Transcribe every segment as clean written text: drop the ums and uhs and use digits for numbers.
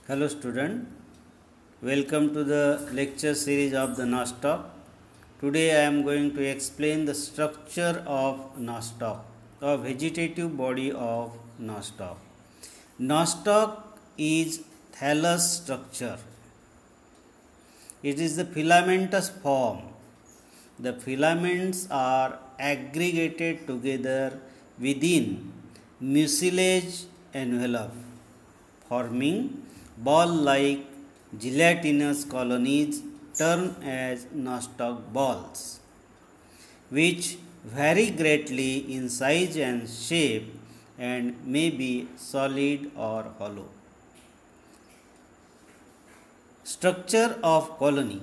Hello student, welcome to the lecture series of the nostoc. Today I am going to explain the structure of nostoc, a vegetative body of nostoc. Nostoc is thallus structure. It is the filamentous form. The filaments are aggregated together within mucilage envelope, forming ball-like gelatinous colonies termed as nostoc balls, which vary greatly in size and shape and may be solid or hollow. Structure of colony.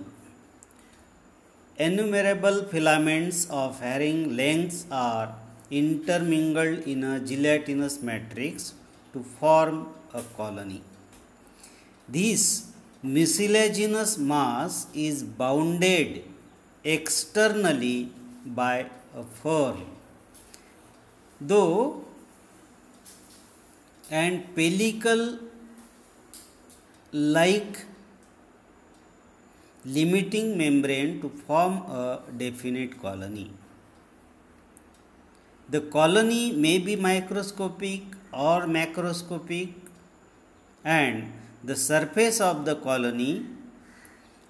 Innumerable filaments of varying lengths are intermingled in a gelatinous matrix to form a colony. This mucilaginous mass is bounded externally by a furl, though and pellicle like limiting membrane to form a definite colony. The colony may be microscopic or macroscopic, and the surface of the colony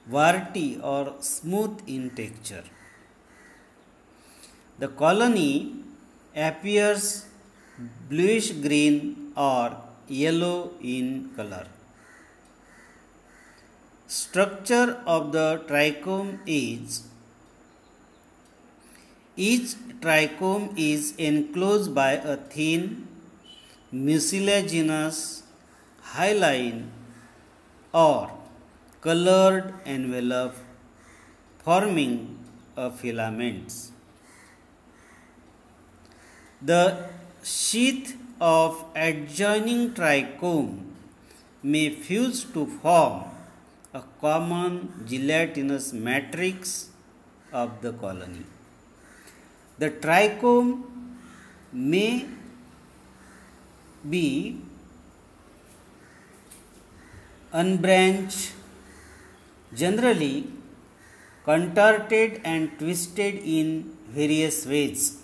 warty or smooth in texture. The colony appears bluish green or yellow in color. Structure of the trichome is: each trichome is enclosed by a thin mucilaginous hyaline or colored envelope forming a filaments. The sheath of adjoining trichome may fuse to form a common gelatinous matrix of the colony. The trichome may be unbranched, generally contorted and twisted in various ways.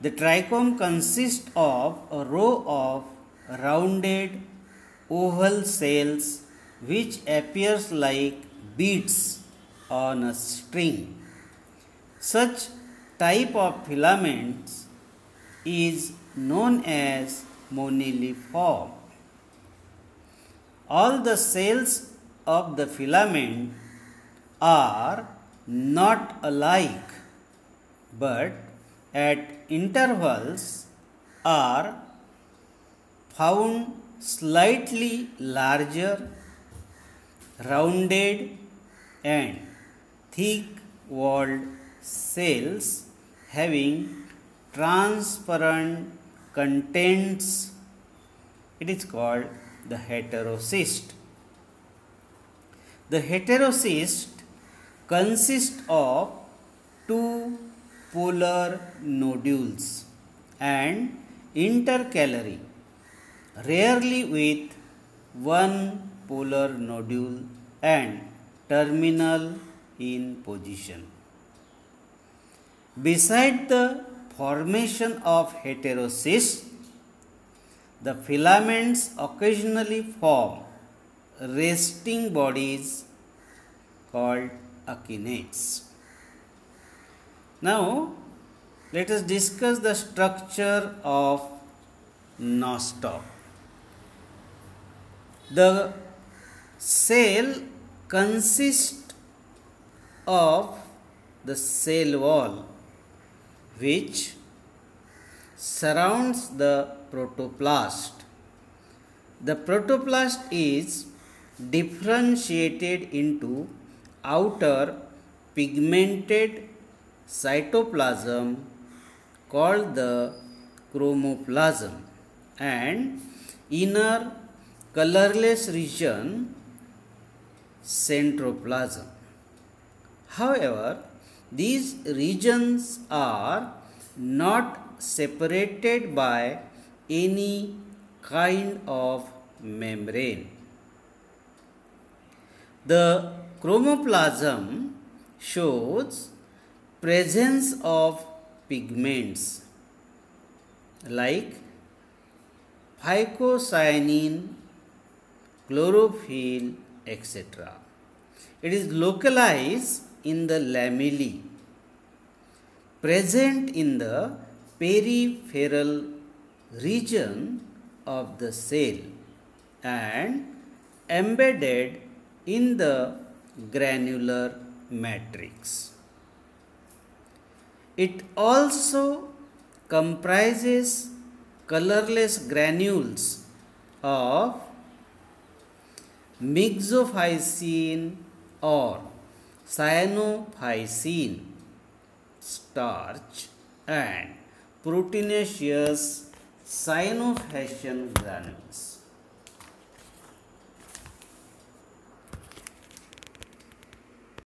The trichome consists of a row of rounded oval cells which appears like beads on a string. Such type of filaments is known as moniliform. All the cells of the filament are not alike, but at intervals are found slightly larger, rounded and thick-walled cells having transparent contents. It is called the heterocyst. The heterocyst consists of two polar nodules and intercalary, rarely with one polar nodule and terminal in position. Beside the formation of heterocysts, the filaments occasionally form resting bodies called akinets. Now, let us discuss the structure of nostoc. The cell consists of the cell wall, which surrounds the protoplast. The protoplast is differentiated into outer pigmented cytoplasm called the chromoplasm and inner colorless region centroplasm. However, these regions are not separated by any kind of membrane. The chromoplasm shows presence of pigments like phycocyanin, chlorophyll, etc. It is localized in the lamellae, present in the peripheral region of the cell and embedded in the granular matrix. It also comprises colorless granules of myxophycin or cyanophycin starch and proteinaceous cyanophycin granules.